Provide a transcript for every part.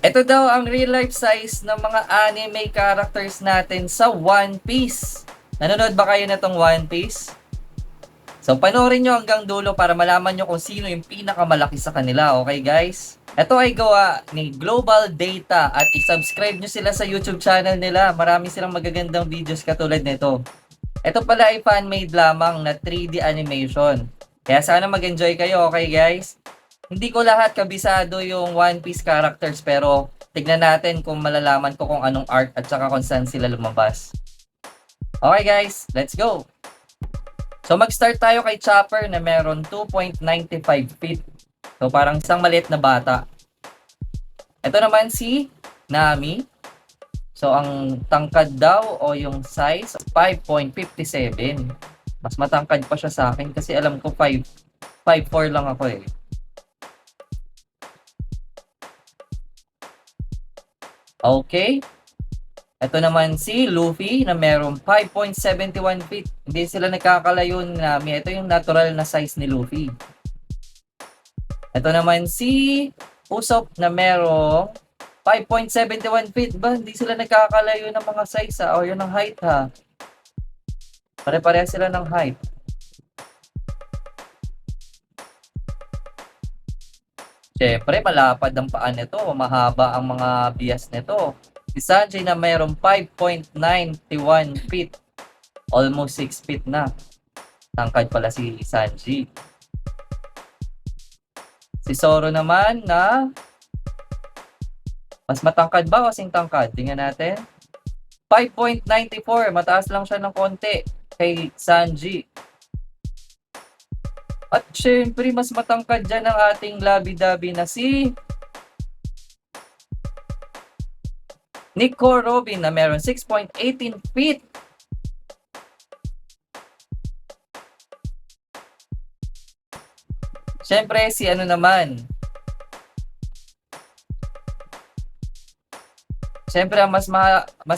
Ito daw ang real life size ng mga anime characters natin sa One Piece. Nanonood ba kayo na tong One Piece? So panoorin nyo hanggang dulo para malaman nyo kung sino yung pinakamalaki sa kanila, okay guys? Ito ay gawa ni Global Data at isubscribe nyo sila sa YouTube channel nila. Marami silang magagandang videos katulad nito. Ito pala ay fan-made lamang na 3D animation. Kaya sana mag-enjoy kayo, okay guys? Hindi ko lahat kabisado yung One Piece characters pero tignan natin kung malalaman ko kung anong arc at saka kung saan sila lumabas. Okay guys, let's go! So mag-start tayo kay Chopper na meron 2.95 feet. So parang isang maliit na bata. Ito naman si Nami. So ang tangkad daw o yung size 5.57. Mas matangkad pa siya sa akin kasi alam ko 5'4 lang ako eh. Okay. Ito naman si Luffy na merong 5.71 feet. Hindi sila nagkakalayo ni Nami. Ito yung natural na size ni Luffy. Ito naman si Usopp na merong 5.71 feet. Ba, hindi sila nagkakalayo ng mga size ha. O yun ang height ha. Pare-pareha sila ng height. Siyempre, malapad ang paa nito. Mahaba ang mga bias nito. Si Sanji na mayroong 5.91 feet. Almost 6 feet na. Tangkad pala si Sanji. Si Zoro naman na mas matangkad ba o kasing tangkad? Tingnan natin. 5.94. Mataas lang siya ng konti kay Sanji. At syempre, mas matangkad dyan ang ating labi-dabi na si Nico Robin na meron 6.18 feet. Siyempre, si ano naman. Siyempre, ang mas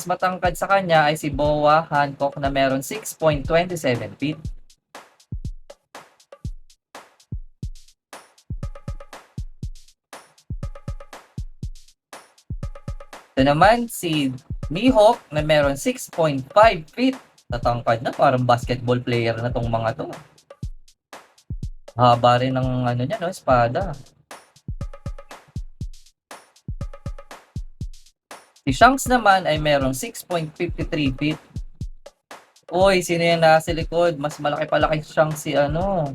matangkad sa kanya ay si Boa Hancock na meron 6.27 feet. Ito naman si Mihawk na meron 6.5 feet. Natangkad na, parang basketball player na tong mga to. Haba rin ng ano niya, no, espada. Si Shanks naman ay merong 6.53 feet. Uy, sino yan nasa likod? Mas malaki pala kay Shanks si ano.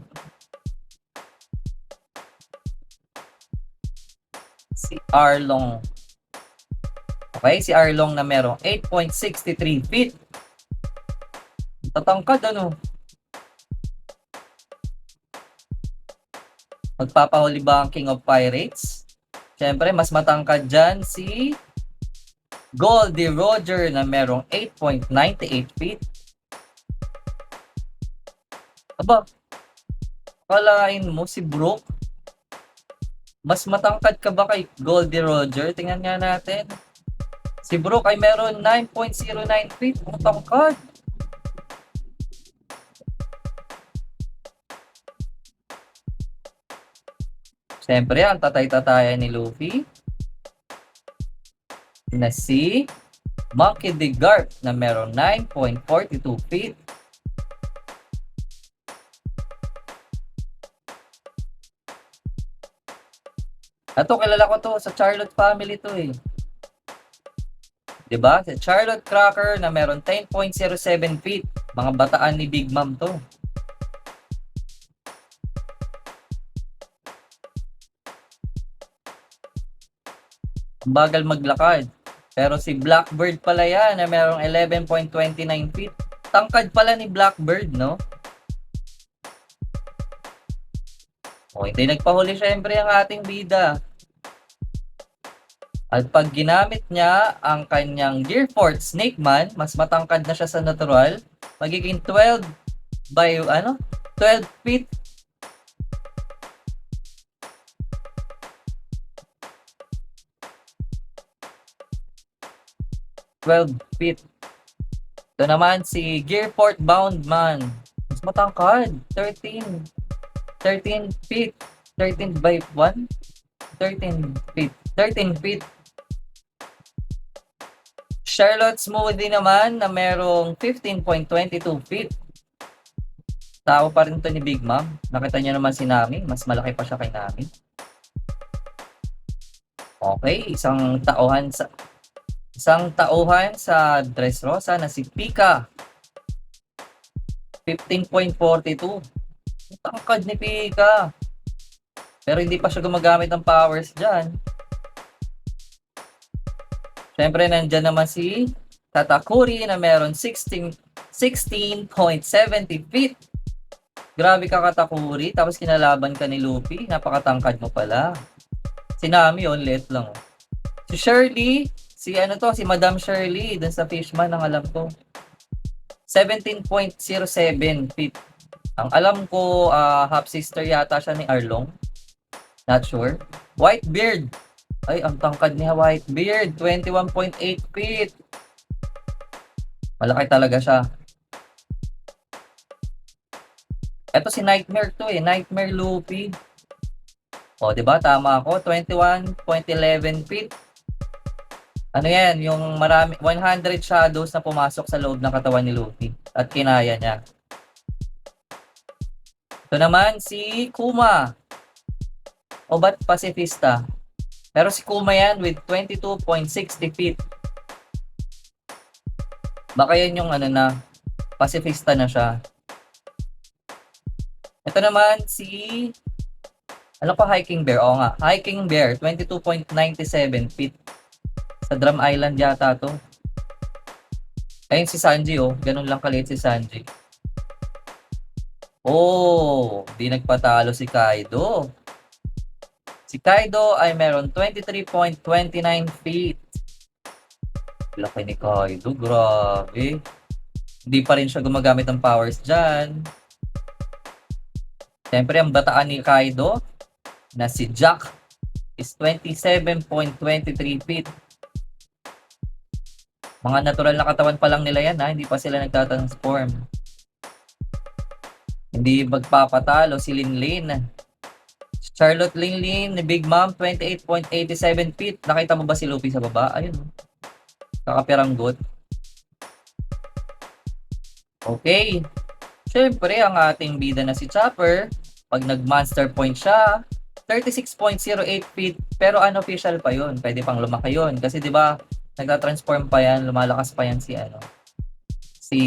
Si Arlong. Okay, si Arlong na merong 8.63 feet. Tatangkad ano. Magpapahuli ba ang King of Pirates? Siyempre, mas matangkad dyan si Goldie Roger na merong 8.98 feet. Aba, kalain mo si Brook? Mas matangkad ka ba kay Goldie Roger? Tingnan nga natin. Si Brook ay meron 9.09 feet. Matangkad. Siyempre, ang tatay-tatayan ni Luffy na si Monkey D. Garp na meron 9.42 feet. Ato, kilala ko to sa Charlotte family to eh. Diba? Si Charlotte Cracker na meron 10.07 feet. Mga bataan ni Big Mom to. Bagal maglakad. Pero si Blackbird pala yan na merong 11.29 feet. Tangkad pala ni Blackbird, no? O, hindi nagpahuli syempre ang ating bida. At pag ginamit niya ang kanyang Gear Force Snake Man, mas matangkad na siya sa natural. Magiging 12 by, 12 feet. 12 feet. Ito naman si Gearport Boundman. Mas matangkad. 13 feet. 13 by 1? 13 feet. 13 feet. Charlotte Smoothie naman na merong 15.22 feet. Tao pa rin to ni Big Mom. Nakita niyo naman si Nami. Mas malaki pa siya kay Nami. Okay, isang tauhan sa Dressrosa na si Pika. 15.42. Tangkad ni Pika. Pero hindi pa siya gumagamit ng powers dyan. Siyempre, nandyan naman si Tatakuri na meron 16.70 feet. Grabe ka, Katakuri. Tapos kinalaban ka ni Luffy. Napakatangkad mo pala. Si Nami yun, late lang. Si Shirley, si Madam Shirley, dun sa Fishman, ang alam ko. 17.07 feet. Ang alam ko, half-sister yata siya ni Arlong. Not sure. Whitebeard. Ay, ang tangkad ni Whitebeard. 21.8 feet. Malaki talaga siya. Ito si Nightmare to eh. Nightmare Luffy. O, diba? Tama ako. 21.11 feet. Ano yan? Yung 100 shadows na pumasok sa loob ng katawan ni Luffy. At kinaya niya. Ito naman si Kuma. O ba't pacifista? Pero si Kuma yan with 22.60 feet. Baka yan yung pacifista na siya. Ito naman si Hiking Bear. Oo nga, Hiking Bear, 22.97 feet. Sa Drum Island yata to. Ayun si Sanji ganun lang kaliit si Sanji. Di nagpatalo si Kaido. Si Kaido ay meron 23.29 feet. Laki ni Kaido, grabe. Hindi pa rin siya gumagamit ng powers dyan. Siyempre, ang bataan ni Kaido na si Jack is 27.23 feet. Mga natural na katawan pa lang nila yan hindi pa sila nagtatransform. Hindi magpapatalo si Linlin. Charlotte Linlin ni Big Mom, 28.87 feet. Nakita mo ba si Luffy sa baba? Ayun. Kakapiranggot. Okay. Siyempre, ang ating bida na si Chopper, pag nag-monster point siya, 36.08 feet. Pero unofficial pa yun. Pwede pang lumaki yun. Kasi di ba nagta-transform pa yan, lumalakas pa yan si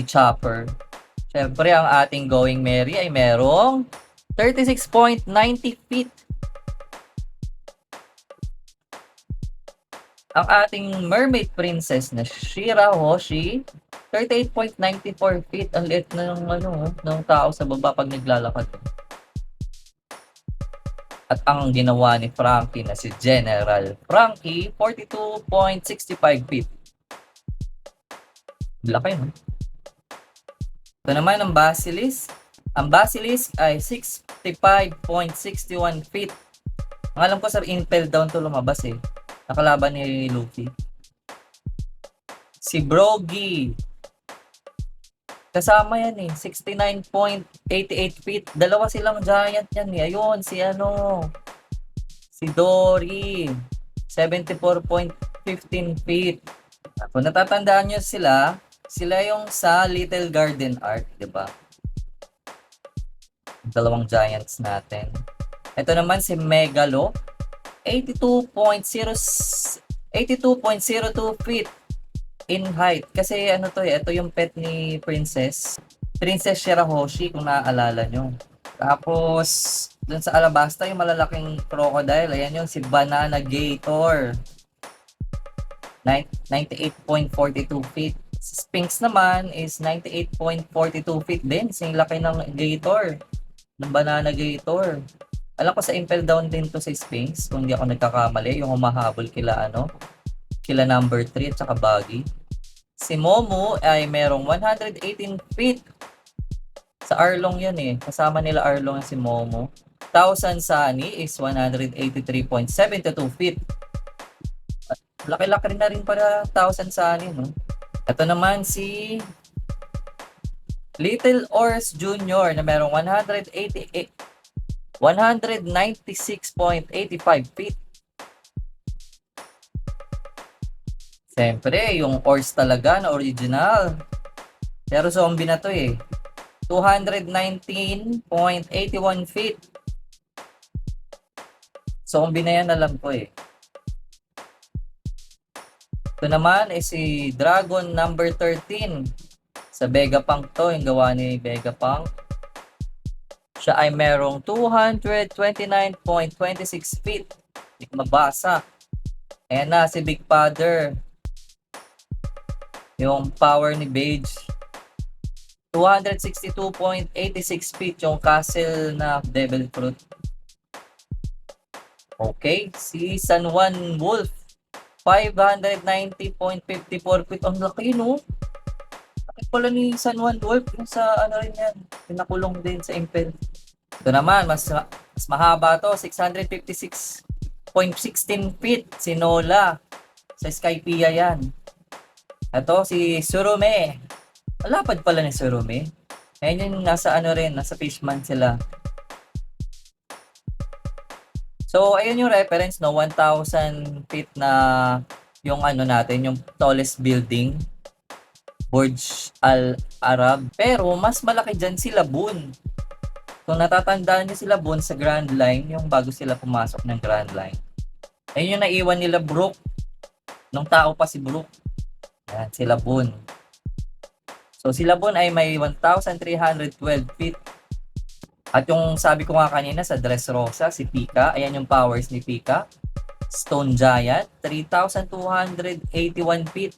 Chopper. Siyempre, ang ating Going Merry ay merong 36.90 feet. Ang ating Mermaid Princess na Shirahoshi, 38.94 feet. Ang liit na ng tao sa baba pag naglalakad. At ang ginawa ni Frankie na si General Frankie, 42.65 feet. Laki, no? Ito naman ang Basilisk. Ang Basilisk ay 65.61 feet. Ang alam ko sa Impel Down to lumabas Nakalaban ni Luffy. Si Brogy. Kasama yan 69.88 feet. Dalawa silang giant yan Ayun, si Dory. 74.15 feet. Kung natatandaan nyo sila yung sa Little Garden Arc, diba? Dalawang giants natin. Ito naman si Megalo. 82.02 feet in height. Kasi ito yung pet ni Princess Shirahoshi, kung naaalala nyo. Tapos, dun sa Alabasta, yung malalaking crocodile, ayan yung si Banana Gator. 98.42 feet. Si Sphinx naman is 98.42 feet din. Sing laki ng Gator. Ng Banana Gator. Alam ko sa Impel Down din to si Sphinx, kung hindi ako nagkakamali, yung humahabol kila number 3 at saka Buggy. Si Momo ay merong 118 feet. Sa Arlong yan kasama nila Arlong si Momo. Thousand Sunny is 183.72 feet. Laki-laki na rin para Thousand Sunny, no? Ito naman si Little Ors Jr. na merong 196.85 feet. Siyempre, yung horse talaga na original. Pero zombie na to eh. 219.81 feet. Zombie na yan, alam ko eh. Ito naman ay si Dragon number 13. Sa Vegapunk to, yung gawa ni Vegapunk. Siya ay merong 229.26 feet. Hindi ko mabasa. Ayan na si Big Father. Yung power ni Beige. 262.86 feet yung castle na Devil Fruit. Okay, si San Juan Wolf. 590.54 feet. Ang laki, no? Laki pala ni San Juan Wolf. Yung sa ano rin yan. Pinakulong din sa Impel. Ito naman, mas mahaba to. 656.16 feet. Si Nola. Sa Skypiea yan. Ito, si Surume. Malapad pala ni Surume. Ayan yung nasa ano rin. Nasa Fishman sila. So, ayun yung reference, no? 1,000 feet na yung ano natin, yung tallest building. Burj Al Arab. Pero, mas malaki dyan si Labun. Kung natatandaan niyo si Labun sa Grand Line, yung bago sila pumasok ng Grand Line. Ayun yung naiwan nila Brook. Nung tao pa si Brook. Yan, si Labun. So, si Labun ay may 1,312 feet. At yung sabi ko nga kanina sa Dressrosa, si Pika, ayan yung powers ni Pika. Stone Giant, 3,281 feet.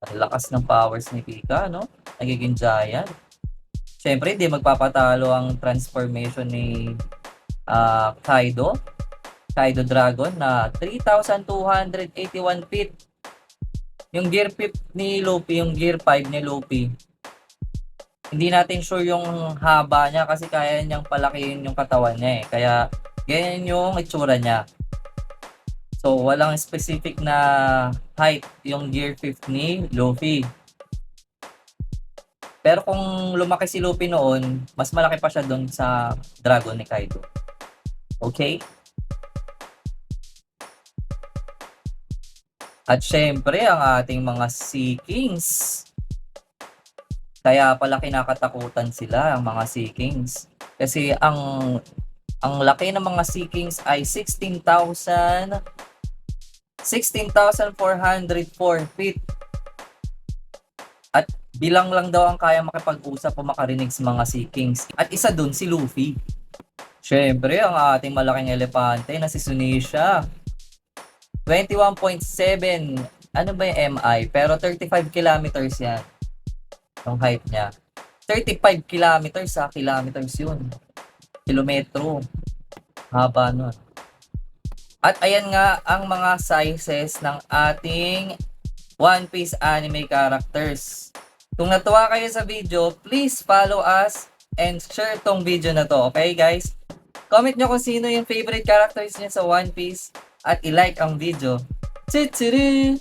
Ang lakas ng powers ni Pika, no? Nagiging giant. Siyempre, di magpapatalo ang transformation ni Kaido. Kaido Dragon na 3,281 feet. Yung gear 5 ni Luffy, yung gear 5 ni Luffy, hindi natin sure yung haba niya kasi kaya niyang palakihin yung katawan niya eh. Kaya ganyan yung itsura niya. So walang specific na height yung gear 5 ni Luffy. Pero kung lumaki si Luffy noon, mas malaki pa siya doon sa Dragon ni Kaido. Okay? At syempre ang ating mga Sea Kings. Kaya pala kinakatakutan sila ang mga Sea Kings. Kasi ang laki ng mga Sea Kings ay 16,404 feet. At bilang lang daw ang kaya makipag-usap o makarinig sa mga Sea Kings. At isa dun si Luffy. Syempre ang ating malaking elepante na si Sunisha. 21.7, ano ba yung MI? Pero 35 kilometers yan. Yung height niya. 35 kilometers sa kilometers yun. Kilometro. Haba nun. At ayan nga ang mga sizes ng ating One Piece anime characters. Kung natuwa kayo sa video, please follow us and share tong video na to. Okay guys? Comment nyo kung sino yung favorite characters niyo sa One Piece at i-like ang video. Tsutsuru!